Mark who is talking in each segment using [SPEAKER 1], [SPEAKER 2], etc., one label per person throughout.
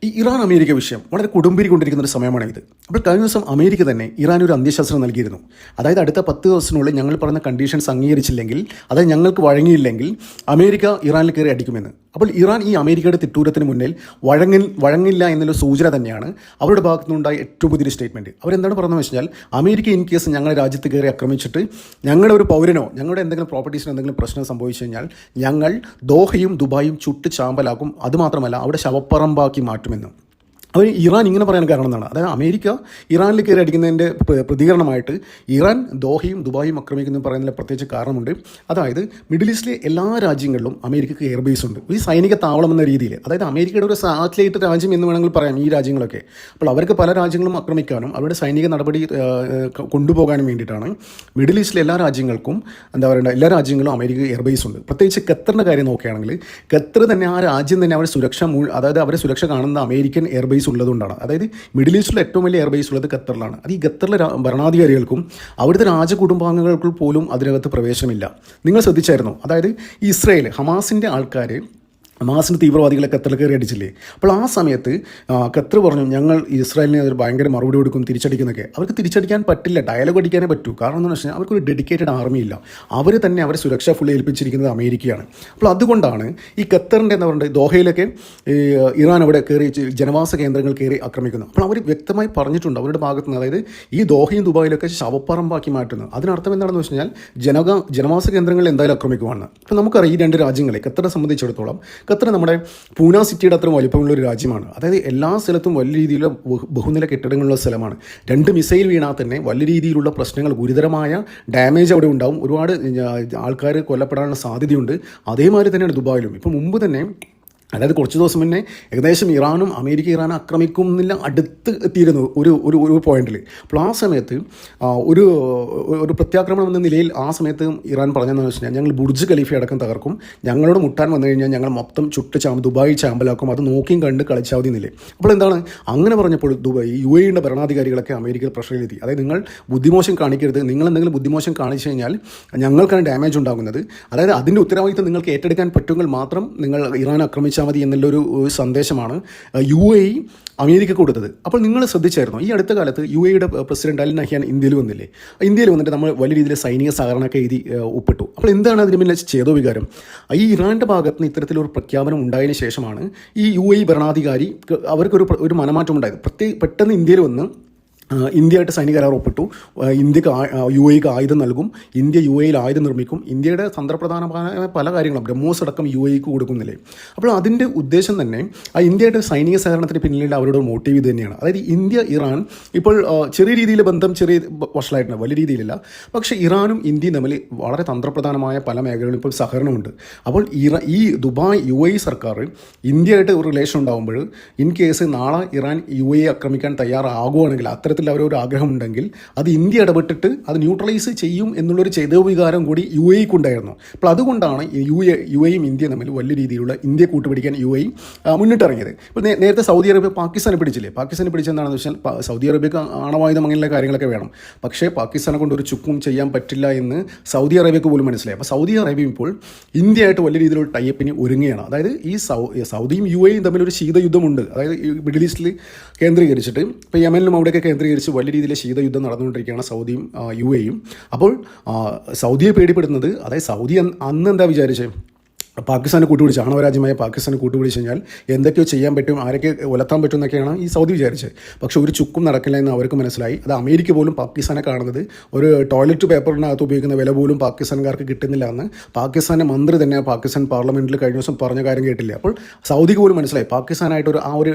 [SPEAKER 1] ഈ Iran America വിഷയം വളരെ കൊടുമ്പിരിക്കൊണ്ടിരിക്കുന്ന ഒരു സമയമാണ് ഇത്. അപ്പോൾ കഴിഞ്ഞ ദിവസം അമേരിക്ക തന്നെ ഇറാൻ ഒരു അന്ത്യശാസ്ത്രം നൽകിയിരുന്നു. അതായത് അടുത്ത 10 ദിവസത്തിനുള്ളിൽ ഞങ്ങൾ പറയുന്ന കണ്ടീഷൻസ് അംഗീകരിച്ചില്ലെങ്കിൽ, അതായത് ഞങ്ങൾക്ക് വഴങ്ങിയില്ലെങ്കിൽ അമേരിക്ക ഇറാനിൽ കയറി അടിക്കുമെന്ന്. അപ്പോൾ ഇറാൻ ഈ അമേരിക്കയുടെ തിട്ടൂരത്തിന് മുന്നിൽ വഴങ്ങില്ല എന്നുള്ള സൂചന തന്നെയാണ് അവരുടെ ഭാഗത്തു നിന്നുണ്ടായ ഏറ്റവും പുതിയൊരു സ്റ്റേറ്റ്മെൻറ്റ്. അവരെന്താണ് പറഞ്ഞതെന്ന് വെച്ചാൽ, അമേരിക്ക ഇൻ കേസ് ഞങ്ങളുടെ രാജ്യത്ത് കയറി ആക്രമിച്ചിട്ട് ഞങ്ങളുടെ ഒരു പൗരനോ ഞങ്ങളുടെ എന്തെങ്കിലും പ്രോപ്പർട്ടീസിനോ എന്തെങ്കിലും പ്രശ്നം സംഭവിച്ചു കഴിഞ്ഞാൽ ഞങ്ങൾ ദോഹയും ദുബായും ചുട്ട് ചാമ്പലാക്കും, അതുമാത്രമല്ല അവിടെ ശവപ്പറമ്പാക്കി മാറ്റുമെന്ന്. അവർ ഇറാൻ ഇങ്ങനെ പറയാൻ കാരണം എന്താണ്? അതായത് അമേരിക്ക ഇറാനിൽ കയറി അടിക്കുന്നതിൻ്റെ പ്രതികരണമായിട്ട് ഇറാൻ ദോഹയും ദുബായും ആക്രമിക്കുന്നു പറയുന്നതിൽ പ്രത്യേകിച്ച് കാരണമുണ്ട്. അതായത് മിഡിൽ ഈസ്റ്റിലെ എല്ലാ രാജ്യങ്ങളിലും അമേരിക്കക്ക് എയർബേസ് ഉണ്ട്, ഈ സൈനിക താവളം എന്ന രീതിയിൽ. അതായത് അമേരിക്കയുടെ ഒരു സാറ്റലൈറ്റ് രാജ്യം എന്ന് വേണമെങ്കിൽ പറയാം ഈ രാജ്യങ്ങളൊക്കെ. അപ്പോൾ അവർക്ക് പല രാജ്യങ്ങളും ആക്രമിക്കാനും അവരുടെ സൈനിക നടപടി കൊണ്ടുപോകാനും വേണ്ടിയിട്ടാണ് മിഡിൽ ഈസ്റ്റിലെ എല്ലാ രാജ്യങ്ങൾക്കും എല്ലാ രാജ്യങ്ങളും അമേരിക്ക എയർബേസ് ഉണ്ട്. പ്രത്യേകിച്ച് ഖത്തറിൻ്റെ കാര്യം നോക്കുകയാണെങ്കിൽ ഖത്തർ തന്നെ ആ രാജ്യം തന്നെ അവരുടെ അതായത് അവരെ സുരക്ഷ കാണുന്ന അമേരിക്കൻ എയർബേസ് ഉള്ളതുകൊണ്ടാണ്. അതായത് മിഡിൽ ഈസ്റ്റിലെ ഏറ്റവും വലിയ എയർബേസ് ഉള്ളത് ഖത്തറിലാണ്. അത് ഈ ഖത്തറിലെ ഭരണാധികാരികൾക്കും അവിടുത്തെ രാജകുടുംബാംഗങ്ങൾക്കും പോലും അതിനകത്ത് പ്രവേശനമില്ല. നിങ്ങൾ ശ്രദ്ധിച്ചായിരുന്നു? അതായത് ഇസ്രായേൽ ഹമാസിൻ്റെ ആൾക്കാർ ഹമാസിൻ്റെ തീവ്രവാദികളെ ഖത്തറിൽ കയറി അടിച്ചില്ലേ? അപ്പോൾ ആ സമയത്ത് ഖത്തർ പറഞ്ഞു ഞങ്ങൾ ഇസ്രായേലിനെ അതൊരു ഭയങ്കര മറുപടി കൊടുക്കും, തിരിച്ചടിക്കുന്നൊക്കെ. അവർക്ക് തിരിച്ചടിക്കാൻ പറ്റില്ല, ഡയലോഗ് അടിക്കാനേ പറ്റൂ. കാരണം എന്താണെന്ന് വെച്ചാൽ അവർക്കൊരു ഡെഡിക്കേറ്റഡ് ആർമിയില്ല. അവർ തന്നെ അവരെ സുരക്ഷ ഫുള്ള് ഏൽപ്പിച്ചിരിക്കുന്നത് അമേരിക്കയാണ്. അപ്പോൾ അതുകൊണ്ടാണ് ഈ ഖത്തറിൻ്റെ എന്താ പറയുക ദോഹയിലൊക്കെ ഇറാൻ അവിടെ കയറി ജനവാസ കേന്ദ്രങ്ങൾ കയറി ആക്രമിക്കുന്നത്. അപ്പോൾ അവർ വ്യക്തമായി പറഞ്ഞിട്ടുണ്ട് അവരുടെ ഭാഗത്ത് നിന്ന്, അതായത് ഈ ദോഹയും ദുബായിലൊക്കെ ശവപ്പറമ്പാക്കി മാറ്റുന്നത്. അതിനർത്ഥം എന്താണെന്ന് വെച്ച് കഴിഞ്ഞാൽ ജനവാസ കേന്ദ്രങ്ങളിൽ എന്തായാലും ആക്രമിക്കുവാണ്. അപ്പോൾ നമുക്കറിയാം ഈ രണ്ട് രാജ്യങ്ങളെ ഖത്തറെ സംബന്ധിച്ചിടത്തോളം ഖത്തർ നമ്മുടെ പൂന സിറ്റിയുടെ അത്ര വലിപ്പമുള്ള ഒരു രാജ്യമാണ്. അതായത് എല്ലാ സ്ഥലത്തും വലിയ രീതിയിലുള്ള ബഹുനില കെട്ടിടങ്ങളുള്ള സ്ഥലമാണ്. 2 മിസൈൽ വീണാൽ തന്നെ വലിയ രീതിയിലുള്ള പ്രശ്നങ്ങൾ, ഗുരുതരമായ ഡാമേജ് അവിടെ ഉണ്ടാവും. ഒരുപാട് ആൾക്കാർ കൊല്ലപ്പെടാനുള്ള സാധ്യതയുണ്ട്. അതേമാതിരി തന്നെയാണ് ദുബായിലും. ഇപ്പോൾ മുമ്പ് തന്നെ, അതായത് കുറച്ച് ദിവസം മുന്നേ ഏകദേശം ഇറാനും ഇറാനും ആക്രമിക്കും എന്നില്ല അടുത്ത് എത്തിയിരുന്നു ഒരു പോയിന്റിൽ. അപ്പോൾ ആ സമയത്ത് ഒരു പ്രത്യാക്രമണം എന്ന നിലയിൽ ആ സമയത്ത് ഇറാൻ പറഞ്ഞതെന്ന് വെച്ച് കഴിഞ്ഞാൽ ഞങ്ങൾ ബുർജ് ഖലീഫ അടക്കം തകർക്കും, ഞങ്ങളോട് മുട്ടാൻ വന്നു കഴിഞ്ഞാൽ ഞങ്ങൾ മൊത്തം ദുബായ് ചാമ്പലാക്കും, അത് നോക്കിയും കണ്ട് കളിച്ചാൽ മതി എന്നില്ലേ. അപ്പോൾ എന്താണ് അങ്ങനെ പറഞ്ഞപ്പോൾ UAE ഭരണാധികാരികളൊക്കെ അമേരിക്കയിൽ പ്രഷറിലെത്തി. അതായത് നിങ്ങൾ ബുദ്ധിമോശം കാണിക്കരുത്, നിങ്ങൾ എന്തെങ്കിലും ബുദ്ധിമോശം കാണിച്ചു കഴിഞ്ഞാൽ ഞങ്ങൾക്കാണ് ഡാമേജ് ഉണ്ടാകുന്നത്. അതായത് അതിൻ്റെ ഉത്തരവാദിത്തം നിങ്ങൾക്ക് ഏറ്റെടുക്കാൻ പറ്റുമെങ്കിൽ മാത്രം നിങ്ങൾ ഇറാൻ ആക്രമിച്ചാൽ മതി എന്നുള്ളൊരു സന്ദേശമാണ് UAE അമേരിക്ക കൊടുത്തത്. അപ്പോൾ നിങ്ങൾ ശ്രദ്ധിച്ചായിരുന്നു ഈ അടുത്ത കാലത്ത് UAE പ്രസിഡന്റ് അൽ നഹ്യാൻ ഇന്ത്യയിൽ വന്നില്ലേ? ഇന്ത്യയിൽ വന്നിട്ട് നമ്മൾ വലിയ രീതിയിൽ സൈനിക സഹകരണമൊക്കെ എഴുതി ഒപ്പിട്ടു. അപ്പോൾ എന്താണ് അതിന് പിന്നിലെ ചേതോ വികാരം? ഈ ഇറാൻ്റെ ഭാഗത്ത് നിന്ന് ഇത്തരത്തിലൊരു പ്രഖ്യാപനം ഉണ്ടായതിനു ശേഷമാണ് ഈ UAE ഭരണാധികാരി അവർക്കൊരു മനമാറ്റം ഉണ്ടായത്. പെട്ടെന്ന് ഇന്ത്യയിൽ വന്ന് ഇന്ത്യയായിട്ട് സൈനിക കരാർ ഒപ്പിട്ടു. ഇന്ത്യക്ക് UAEക്ക് ആയുധം നൽകും, ഇന്ത്യ UAEയിൽ ആയുധം നിർമ്മിക്കും, ഇന്ത്യയുടെ തന്ത്രപ്രധാനമായ പല കാര്യങ്ങളും ബ്രഹ്മോസ് അടക്കം UAEക്ക് കൊടുക്കുന്നില്ലേ. അപ്പോൾ അതിൻ്റെ ഉദ്ദേശം തന്നെ ആ ഇന്ത്യയുടെ സൈനിക സഹകരണത്തിന് പിന്നിലുള്ള അവരുടെ മോട്ടീവ് ഇത് തന്നെയാണ്. അതായത് ഇന്ത്യ ഇറാൻ ഇപ്പോൾ ചെറിയ രീതിയിൽ ബന്ധം വഷളായിട്ടുണ്ട്, വലിയ രീതിയിലില്ല. പക്ഷേ ഇറാനും ഇന്ത്യയും തമ്മിൽ വളരെ തന്ത്രപ്രധാനമായ പല മേഖലകളിലും ഇപ്പോൾ സഹകരണമുണ്ട്. അപ്പോൾ ഈ ദുബായ് UAE സർക്കാർ ഇന്ത്യയായിട്ട് ഒരു റിലേഷൻ ഉണ്ടാകുമ്പോൾ ഇൻ കേസ് നാളെ ഇറാൻ UAE ആക്രമിക്കാൻ തയ്യാറാകുകയാണെങ്കിൽ, അത്തരത്തിൽ അവരൊരു ആഗ്രഹമുണ്ടെങ്കിൽ അത് ഇന്ത്യ ഇടപെട്ടിട്ട് അത് ന്യൂട്രലൈസ് ചെയ്യും എന്നുള്ളൊരു ചേതോ വികാരം കൂടി UAEക്ക് ഉണ്ടായിരുന്നു. അപ്പോൾ അതുകൊണ്ടാണ് UAEയും ഇന്ത്യയും തമ്മിൽ വലിയ രീതിയിലുള്ള ഇന്ത്യയെ കൂട്ടുപിടിക്കാൻ UAE മുന്നിട്ടിറങ്ങിയത്. ഇപ്പോൾ നേരത്തെ സൗദി അറേബ്യ പാകിസ്ഥാനെ പിടിച്ചില്ലേ? പാകിസ്ഥാനെ പിടിച്ചെന്താണെന്ന് വെച്ചാൽ സൗദി അറേബ്യക്ക് ആണവായുധം അങ്ങനെയുള്ള കാര്യങ്ങളൊക്കെ വേണം. പക്ഷേ പാകിസ്ഥാനെ കൊണ്ട് ഒരു ചുക്കും ചെയ്യാൻ പറ്റില്ല എന്ന് സൗദി അറേബ്യക്ക് പോലും മനസ്സിലായി. അപ്പോൾ സൗദി അറേബ്യ ഇപ്പോൾ ഇന്ത്യയായിട്ട് വലിയ രീതിയിലുള്ള ടൈപ്പിന് ഒരുങ്ങുകയാണ്. അതായത് ഈ സൗദിയും UAEയും തമ്മിലൊരു ശീതയുദ്ധമുണ്ട്. അതായത് മിഡിൽ ഈസ്റ്റിൽ കേന്ദ്രീകരിച്ചിട്ട് ഇപ്പോൾ യമനിലും അവിടെയൊക്കെ കേന്ദ്രീകരിച്ച് വലിയ രീതിയിൽ ശീതയുദ്ധം നടന്നുകൊണ്ടിരിക്കുകയാണ് സൗദിയും UAEയും. അപ്പോൾ സൗദിയെ പേടിപ്പെടുന്നത്, അതായത് സൗദി അന്ന് എന്താ വിചാരിച്ചത്? പാകിസ്ഥാനെ കൂട്ടുപിടിച്ച്, ആണവരാജ്യമായ പാകിസ്ഥാനെ കൂട്ടുപിടിച്ച് കഴിഞ്ഞാൽ എന്തൊക്കെയോ ചെയ്യാൻ പറ്റും, ആരൊക്കെ ഉലർത്താൻ പറ്റും എന്നൊക്കെയാണ് ഈ സൗദി വിചാരിച്ചത്. പക്ഷേ ഒരു ചുക്കും നടക്കില്ല എന്ന് അവർക്ക് മനസ്സിലായി. അത് അമേരിക്ക പോലും പാകിസ്ഥാനെ കാണുന്നത് ഒരു ടോയ്ലറ്റ് പേപ്പറിനകത്ത് ഉപയോഗിക്കുന്ന വില പോലും പാകിസ്ഥാൻകാർക്ക് കിട്ടുന്നില്ല എന്ന് പാകിസ്ഥാൻ്റെ മന്ത്രി തന്നെ പാകിസ്ഥാൻ പാർലമെൻറ്റിൽ കഴിഞ്ഞ ദിവസം പറഞ്ഞ കാര്യം കേട്ടില്ല. അപ്പോൾ സൗദിക്ക് പോലും മനസ്സിലായി പാകിസ്ഥാനായിട്ട് ഒരു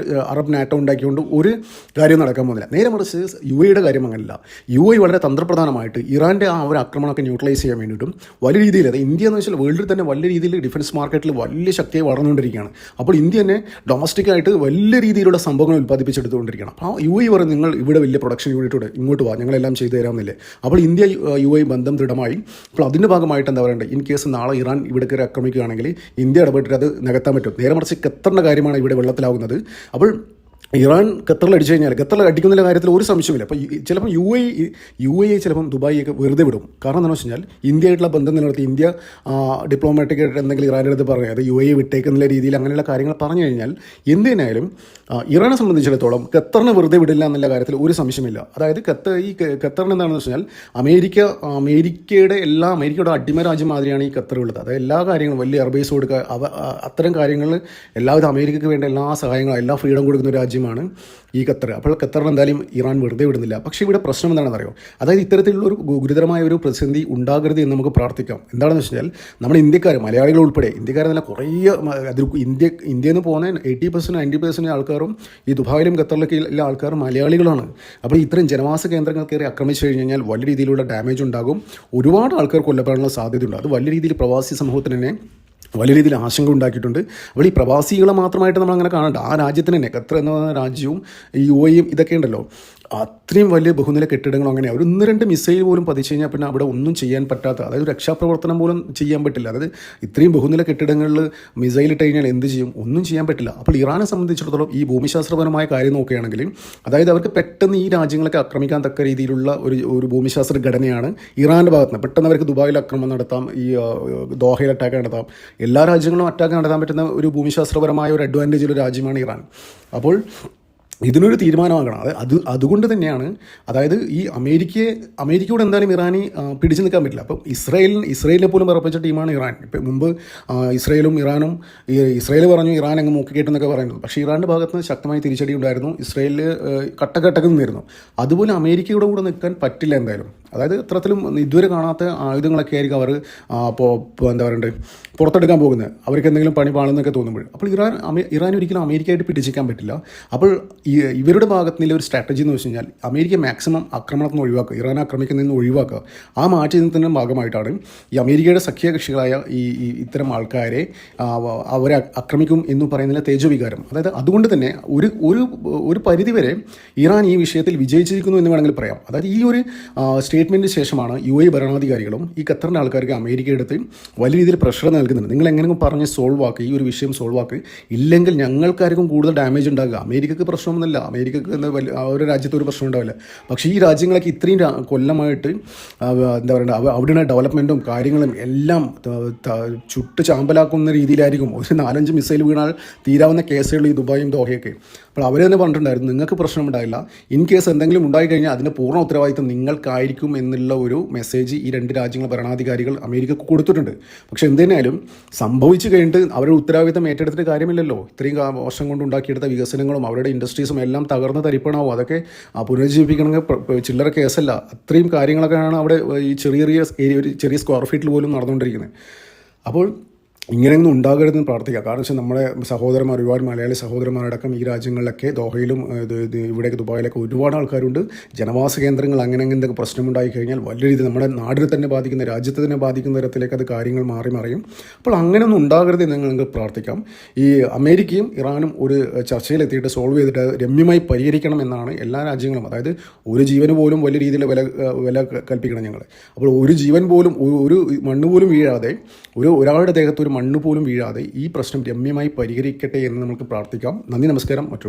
[SPEAKER 1] അറബ് നാറ്റോ ഉണ്ടാക്കിക്കൊണ്ട് ഒരു കാര്യം നടക്കാൻ പോകുന്നില്ല. നേരെ മറിച്ച് UAEയുടെ കാര്യം അങ്ങനെയല്ല. UAE വളരെ തന്ത്രപ്രധാനമായിട്ട് ഇറാൻ്റെ ആ ഒരു ആക്രമണമൊക്കെ ന്യൂട്രലൈസ് ചെയ്യാൻ വേണ്ടിയിട്ടും വലിയ രീതിയിൽ, അത് ഇന്ത്യ എന്ന് വെച്ചാൽ വേൾഡിൽ തന്നെ വലിയ രീതിയിൽ ഡിഫൻസ് മാർക്കറ്റിൽ വലിയ ശക്തിയായി വളർന്നുകൊണ്ടിരിക്കുകയാണ്. അപ്പോൾ ഇന്ത്യ തന്നെ ഡൊമസ്റ്റിക്കായിട്ട് വലിയ രീതിയിലുള്ള സംഭവങ്ങൾ ഉൽപ്പാദിപ്പിച്ചെടുത്തുകൊണ്ടിരിക്കുകയാണ്. അപ്പോൾ UAE പറയും നിങ്ങൾ ഇവിടെ വലിയ പ്രൊഡക്ഷൻ യൂണിറ്റോടെ ഇങ്ങോട്ട് വാ, ഞങ്ങളെല്ലാം ചെയ്തു തരാമെന്നില്ലേ. അപ്പോൾ ഇന്ത്യ UAE ബന്ധം ദൃഢമായി. അപ്പോൾ അതിൻ്റെ ഭാഗമായിട്ട് എന്താ പറയണ്ടത്, ഇൻ കേസ് നാളെ ഇറാൻ ഇവിടെ കയറി ആക്രമിക്കുകയാണെങ്കിൽ ഇന്ത്യ ഇടപെട്ടിട്ട് അത് നികത്താൻ പറ്റും. നേരെ മറിച്ച് ഖത്തറിൻ്റെ കാര്യമാണ് ഇവിടെ വെള്ളത്തിലാവുന്നത്. അപ്പോൾ ഇറാൻ ഖത്തറിൽ അടിച്ചു കഴിഞ്ഞാൽ ഖത്തറിൽ അടിക്കുന്ന കാര്യത്തിൽ ഒരു സംശയമില്ല. അപ്പോൾ ചിലപ്പോൾ UAE ചിലപ്പം ദുബായിയൊക്കെ വെറുതെ വിടും. കാരണം എന്താണെന്ന് വെച്ച് കഴിഞ്ഞാൽ ഇന്ത്യയായിട്ടുള്ള ബന്ധം നിലനിർത്തി ഇന്ത്യ ഡിപ്ലോമാറ്റിക്കായിട്ട് എന്തെങ്കിലും ഇറാൻ്റെ അടുത്ത് പറഞ്ഞാൽ അത് UAE വിട്ടേക്കുന്നുള്ള രീതിയിൽ അങ്ങനെയുള്ള കാര്യങ്ങൾ പറഞ്ഞു കഴിഞ്ഞാൽ എന്തിനായാലും ഇറാനെ സംബന്ധിച്ചിടത്തോളം ഖത്തറിനെ വെറുതെ വിടില്ല എന്നുള്ള കാര്യത്തിൽ ഒരു സംശയമില്ല. അതായത് ഖത്തറിന് എന്താണെന്ന് വെച്ചാൽ അമേരിക്കയുടെ അടിമ രാജ്യം മാതിരിയാണ് ഈ ഖത്തർ ഉള്ളത്. അതായത് എല്ലാ കാര്യങ്ങളും വലിയ എയർബേസ് കൊടുക്കുക, അത്തരം കാര്യങ്ങൾ എല്ലാവിധ അമേരിക്കയ്ക്ക് വേണ്ട എല്ലാ സഹായങ്ങളും എല്ലാ ഫ്രീഡം കൊടുക്കുന്ന ഒരു രാജ്യമാണ് ഈ ഖത്തർ. അപ്പോൾ ഖത്തറിന് എന്തായാലും ഇറാൻ വെറുതെ വിടുന്നില്ല. പക്ഷേ ഇവിടെ പ്രശ്നം എന്താണെന്ന് അറിയോ? അതായത് ഇത്തരത്തിലുള്ള ഒരു ഗുരുതരമായ ഒരു പ്രതിസന്ധി ഉണ്ടാകരുത് എന്ന് നമുക്ക് പ്രാർത്ഥിക്കാം. എന്താണെന്ന് വെച്ചാൽ നമ്മുടെ ഇന്ത്യക്കാർ, മലയാളികൾ ഉൾപ്പെടെ ഇന്ത്യക്കാരെന്നല്ല കുറേ ഇന്ത്യയിൽ നിന്ന് പോകുന്ന 80% 90% ആൾക്കാരും ഈ ദുബായിലും ഖത്തറിലൊക്കെ ഉള്ള ആൾക്കാർ മലയാളികളാണ്. അപ്പോൾ ഇത്തരം ജനവാസ കേന്ദ്രങ്ങൾ കയറി ആക്രമിച്ചു കഴിഞ്ഞാൽ വലിയ രീതിയിലുള്ള ഡാമേജ് ഉണ്ടാകും. ഒരുപാട് ആൾക്കാർ കൊല്ലപ്പെടാനുള്ള സാധ്യതയുണ്ട്. അത് വലിയ രീതിയിൽ പ്രവാസി സമൂഹത്തിന് തന്നെ വലിയ രീതിയിൽ ആശങ്ക ഉണ്ടാക്കിയിട്ടുണ്ട്. അപ്പോൾ ഈ പ്രവാസികളെ മാത്രമായിട്ട് നമ്മൾ അങ്ങനെ കാണണ്ട. ആ രാജ്യത്തിന് തന്നെ ഖത്തർ എന്ന പറയുന്ന ഈ UAE ഇതൊക്കെ ഉണ്ടല്ലോ, അത്രയും വലിയ ബഹുനില കെട്ടിടങ്ങളും അങ്ങനെ ഒരു 1-2 മിസൈൽ പോലും പതിച്ചു കഴിഞ്ഞാൽ പിന്നെ അവിടെ ഒന്നും ചെയ്യാൻ പറ്റാത്ത, അതായത് രക്ഷാപ്രവർത്തനം പോലും ചെയ്യാൻ പറ്റില്ല. അതായത് ഇത്രയും ബഹുനില കെട്ടിടങ്ങളിൽ മിസൈൽ ഇട്ട് കഴിഞ്ഞാൽ എന്ത് ചെയ്യും? ഒന്നും ചെയ്യാൻ പറ്റില്ല. അപ്പോൾ ഇറാനെ സംബന്ധിച്ചിടത്തോളം ഈ ഭൂമിശാസ്ത്രപരമായ കാര്യം നോക്കുകയാണെങ്കിൽ, അതായത് അവർക്ക് പെട്ടെന്ന് ഈ രാജ്യങ്ങളൊക്കെ ആക്രമിക്കാൻ തക്ക രീതിയിലുള്ള ഒരു ഭൂമിശാസ്ത്ര ഘടനയാണ് ഇറാൻ്റെ ഭാഗത്ത് നിന്ന്. പെട്ടെന്ന് അവർക്ക് ദുബായിൽ ആക്രമണം നടത്താം, ഈ ദോഹയിൽ അറ്റാക്ക് നടത്താം, എല്ലാ രാജ്യങ്ങളും അറ്റാക്ക് നടത്താൻ പറ്റുന്ന ഒരു ഭൂമിശാസ്ത്രപരമായ ഒരു അഡ്വാൻറ്റേജുള്ള രാജ്യമാണ് ഇറാൻ. അപ്പോൾ ഇതിനൊരു തീരുമാനമാകണം. അതുകൊണ്ട് തന്നെയാണ്, അതായത് ഈ അമേരിക്കയോട് എന്തായാലും ഇറാനി പിടിച്ചു നിൽക്കാൻ പറ്റില്ല. അപ്പം ഇസ്രയേലിനെ പോലും വിറപ്പിച്ച ടീമാണ് ഇറാൻ. ഇപ്പം മുമ്പ് ഇസ്രയേൽ പറഞ്ഞു ഇറാൻ അങ്ങ് മൂക്കിക്കേട്ടെന്നൊക്കെ പറയുന്നത്. പക്ഷേ ഇറാൻ്റെ ഭാഗത്ത് നിന്ന് ശക്തമായ തിരിച്ചടി ഉണ്ടായിരുന്നു. ഇസ്രയേലിൽ കട്ടക്ക് നിന്നിരുന്നു. അതുപോലെ അമേരിക്കയുടെ കൂടെ നിൽക്കാൻ പറ്റില്ല എന്തായാലും. അതായത് ഇത്തരത്തിലും ഇതുവരെ കാണാത്ത ആയുധങ്ങളൊക്കെ ആയിരിക്കും അവർ എന്താ പറയണ്ടേ പുറത്തെടുക്കാൻ പോകുന്നത്, അവർക്ക് എന്തെങ്കിലും പണി പാണെന്നൊക്കെ തോന്നുമ്പോൾ. അപ്പോൾ ഇറാൻ ഒരിക്കലും അമേരിക്കയായിട്ട് പിടിച്ചിരിക്കാൻ പറ്റില്ല. അപ്പോൾ ഇവരുടെ ഭാഗത്ത് നിന്നുള്ള ഒരു സ്ട്രാറ്റജി എന്ന് വെച്ച് കഴിഞ്ഞാൽ അമേരിക്ക മാക്സിമം ആക്രമണത്തിൽ നിന്ന് ഒഴിവാക്കുക, ഇറാൻ ആക്രമിക്കുന്നതിൽ നിന്ന് ഒഴിവാക്കുക. ആ മാറ്റി നിന്നതിൻ്റെ ഭാഗമായിട്ടാണ് ഈ അമേരിക്കയുടെ സഖ്യകക്ഷികളായ ഇത്തരം ആൾക്കാരെ അവരെ ആക്രമിക്കും എന്ന് പറയുന്നതിലെ തേജോവികാരം. അതായത് അതുകൊണ്ട് തന്നെ ഒരു പരിധിവരെ ഇറാൻ ഈ വിഷയത്തിൽ വിജയിച്ചിരിക്കുന്നു എന്ന് വേണമെങ്കിൽ പറയാം. അതായത് ഈ ഒരു സ്റ്റേറ്റ്മെൻറ്റിന് ശേഷമാണ് UAE ഭരണാധികാരികളും ഈ ഖത്തറിൻ്റെ ആൾക്കാർക്ക് അമേരിക്ക എടുത്ത് വലിയ രീതിയിൽ പ്രഷർ നൽകുന്നുണ്ട്. നിങ്ങൾ എങ്ങനെയെങ്കിലും പറഞ്ഞ് സോൾവ് ആക്കുക, ഈ ഒരു വിഷയം സോൾവ് ആക്കുക, ഇല്ലെങ്കിൽ ഞങ്ങൾക്കാർക്കും കൂടുതൽ ഡാമേജ് ഉണ്ടാകുക. അമേരിക്കക്ക് പ്രശ്നമൊന്നുമില്ല, അമേരിക്കക്ക് അവരുടെ രാജ്യത്ത് ഒരു പ്രശ്നം ഉണ്ടാവില്ല. പക്ഷേ ഈ രാജ്യങ്ങളൊക്കെ ഇത്രയും കൊല്ലമായിട്ട് എന്താ പറയുക, അവിടെയുള്ള ഡെവലപ്മെൻറ്റും കാര്യങ്ങളും എല്ലാം ചുട്ട് ചാമ്പലാക്കുന്ന രീതിയിലായിരിക്കും. ഒരു 4-5 മിസൈൽ വീണാൽ തീരാവുന്ന കേസുകൾ ഈ ദുബായും ദോഹയൊക്കെ. അപ്പോൾ അവർ തന്നെ പറഞ്ഞിട്ടുണ്ടായിരുന്നു നിങ്ങൾക്ക് പ്രശ്നമുണ്ടായില്ല, ഇൻ കേസ് എന്തെങ്കിലും ഉണ്ടായിക്കഴിഞ്ഞാൽ അതിൻ്റെ പൂർണ്ണ ഉത്തരവാദിത്തം നിങ്ങൾക്കായിരിക്കും എന്നുള്ള ഒരു മെസ്സേജ് ഈ 2 രാജ്യങ്ങൾ ഭരണാധികാരികൾ അമേരിക്കക്ക് കൊടുത്തിട്ടുണ്ട്. പക്ഷേ എന്തിനായാലും സംഭവിച്ചു കഴിഞ്ഞിട്ട് അവരുടെ ഉത്തരവാദിത്തം ഏറ്റെടുത്തിട്ട് കാര്യമില്ലല്ലോ. ഇത്രയും വർഷം കൊണ്ട് ഉണ്ടാക്കിയെടുത്ത വികസനങ്ങളും അവരുടെ ഇൻഡസ്ട്രീസും എല്ലാം തകർന്ന് തരിപ്പണാവും. അതൊക്കെ പുനരുജ്ജീവിക്കണമെങ്കിൽ ചില്ലറ കേസല്ല. അത്രയും കാര്യങ്ങളൊക്കെയാണ് അവിടെ ഈ ചെറിയ സ്ക്വയർ ഫീറ്റിൽ പോലും നടന്നുകൊണ്ടിരിക്കുന്നത്. അപ്പോൾ ഇങ്ങനെയൊന്നും ഉണ്ടാകരുതെന്ന് പ്രാർത്ഥിക്കുക. കാരണം വെച്ചാൽ നമ്മുടെ സഹോദരന്മാർ, ഒരുപാട് മലയാളി സഹോദരന്മാരടക്കം ഈ രാജ്യങ്ങളിലൊക്കെ ദോഹയിലും ഇവിടേക്ക് ദുബായിലൊക്കെ ഒരുപാട് ആൾക്കാരുണ്ട്. ജനവാസ കേന്ദ്രങ്ങൾ അങ്ങനെയൊക്കെ പ്രശ്നമുണ്ടായി കഴിഞ്ഞാൽ വലിയ രീതിയിൽ നമ്മുടെ നാടിനെ തന്നെ ബാധിക്കുന്ന, രാജ്യത്തെ തന്നെ ബാധിക്കുന്ന തരത്തിലേക്ക് അത് കാര്യങ്ങൾ മറിയും. അപ്പോൾ അങ്ങനെയൊന്നും ഉണ്ടാകരുത് എന്ന് നിങ്ങൾക്ക് പ്രാർത്ഥിക്കാം. ഈ അമേരിക്കയും ഇറാനും ഒരു ചർച്ചയിലെത്തിയിട്ട് സോൾവ് ചെയ്തിട്ട് രമ്യമായി പരിഹരിക്കണം എന്നാണ് എല്ലാ രാജ്യങ്ങളും. അതായത് ഒരു ജീവന് പോലും വലിയ രീതിയിൽ വില കൽപ്പിക്കണം ഞങ്ങൾ. അപ്പോൾ ഒരു ജീവൻ പോലും, ഒരു മണ്ണ് പോലും വീഴാതെ, ഒരാളുടെ ദേഹത്ത് ഒരു മണ്ണ് പോലും വീഴാതെ ഈ പ്രശ്നം രമ്യമായി പരിഹരിക്കട്ടെ എന്ന് നമുക്ക് പ്രാർത്ഥിക്കാം. നന്ദി, നമസ്കാരം. മറ്റൊരു